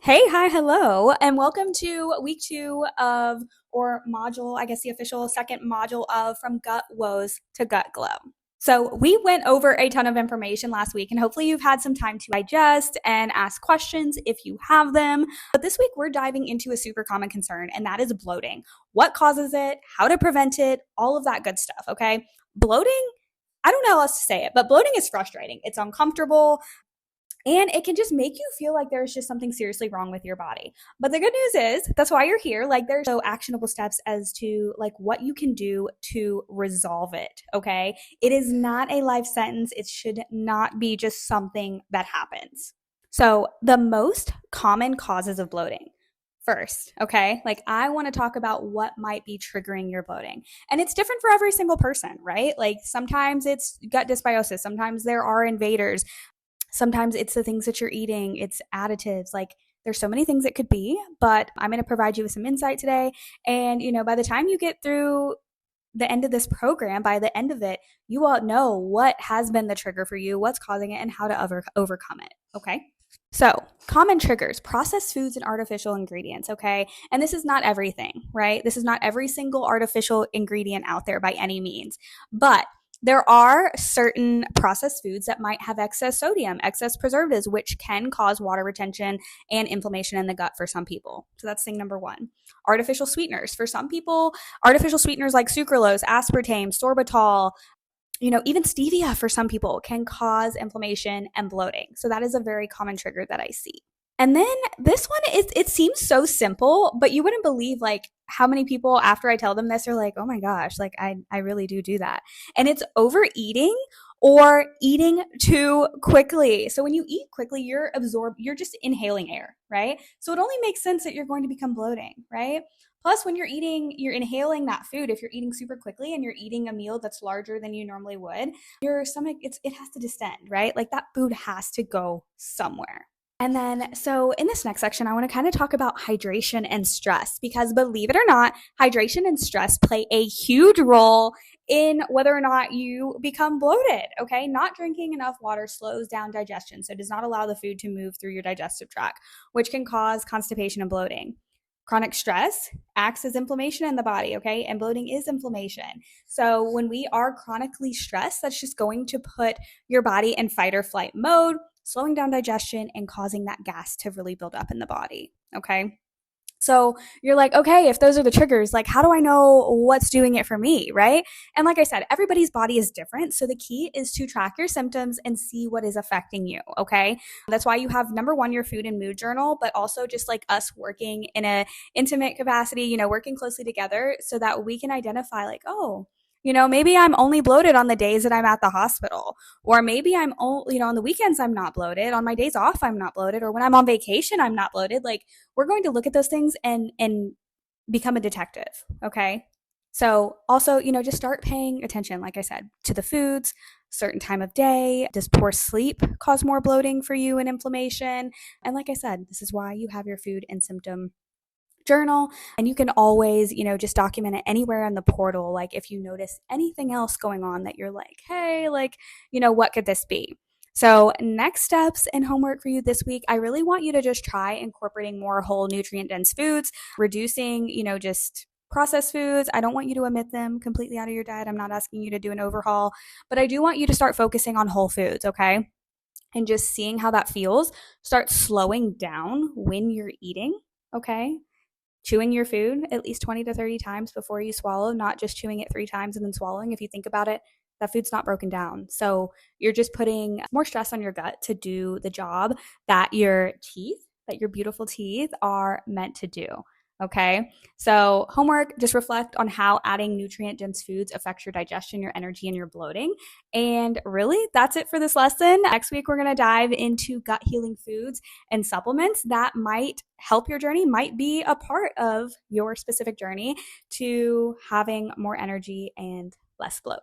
Hey, hi, hello, and welcome to week two of, or module, I guess the official second module of From Gut Woes to Gut Glow. So, we went over a ton of information last week, and hopefully, you've had some time to digest and ask questions if you have them. But this week, we're diving into a super common concern, and that is bloating. What causes it, how to prevent it, all of that good stuff, okay? Bloating, I don't know how else to say it, but bloating is frustrating. It's uncomfortable. And it can just make you feel like there's just something seriously wrong with your body. But the good news is that's why you're here. Like there's so actionable steps as to like what you can do to resolve it. Okay. It is not a life sentence. It should not be just something that happens. So the most common causes of bloating. First, okay, like I want to talk about what might be triggering your bloating. And it's different for every single person, right? Like sometimes it's gut dysbiosis, sometimes there are invaders, sometimes it's the things that you're eating, it's additives. Like there's so many things it could be, but I'm going to provide you with some insight today. And, by the time you get through the end of this program, by the end of it, you will know what has been the trigger for you, what's causing it, and how to overcome it. Okay. So, common triggers, processed foods and artificial ingredients, okay? And this is not everything, right? This is not every single artificial ingredient out there by any means. But there are certain processed foods that might have excess sodium, excess preservatives, which can cause water retention and inflammation in the gut for some people. So that's thing number one. Artificial sweeteners. For some people, artificial sweeteners like sucralose, aspartame, sorbitol, even stevia for some people can cause inflammation and bloating. So that is a very common trigger that I see. And then this one is, it seems so simple, but you wouldn't believe like how many people after I tell them this are like, oh my gosh, like I really do that. And it's overeating or eating too quickly. So when you eat quickly, you're just inhaling air, right? So it only makes sense that you're going to become bloating, right? Plus, when you're eating, you're inhaling that food. If you're eating super quickly and you're eating a meal that's larger than you normally would, your stomach, it has to distend, right? Like that food has to go somewhere. And then, so in this next section, I want to kind of talk about hydration and stress because believe it or not, hydration and stress play a huge role in whether or not you become bloated. Okay. Not drinking enough water slows down digestion. So it does not allow the food to move through your digestive tract, which can cause constipation and bloating. Chronic stress acts as inflammation in the body, okay? And bloating is inflammation. So when we are chronically stressed, that's just going to put your body in fight or flight mode, slowing down digestion and causing that gas to really build up in the body, okay? So you're like, okay, if those are the triggers, like how do I know what's doing it for me, right? And like I said, everybody's body is different. So the key is to track your symptoms and see what is affecting you, okay? That's why you have number one, your food and mood journal, but also just like us working in a intimate capacity, working closely together so that we can identify like, oh, maybe I'm only bloated on the days that I'm at the hospital, or maybe I'm only, on the weekends I'm not bloated, on my days off I'm not bloated, or when I'm on vacation I'm not bloated. Like we're going to look at those things and become a detective, okay? So also, just start paying attention, like I said, to the foods, certain time of day. Does poor sleep cause more bloating for you and inflammation? And like I said, this is why you have your food and symptom journal, and you can always just document it anywhere in the portal. Like if you notice anything else going on that you're like, hey, like what could this be? So next steps and homework for you this week, I really want you to just try incorporating more whole nutrient dense foods, reducing just processed foods. I don't want you to omit them completely out of your diet. I'm not asking you to do an overhaul, but I do want you to start focusing on whole foods, okay? And just seeing how that feels. Start slowing down when you're eating, okay? Chewing your food at least 20 to 30 times before you swallow, not just chewing it 3 times and then swallowing. If you think about it, that food's not broken down. So you're just putting more stress on your gut to do the job that your beautiful teeth are meant to do. Okay. So homework, just reflect on how adding nutrient dense foods affects your digestion, your energy, and your bloating. And really, that's it for this lesson. Next week, we're going to dive into gut healing foods and supplements that might help your journey, might be a part of your specific journey to having more energy and less bloat.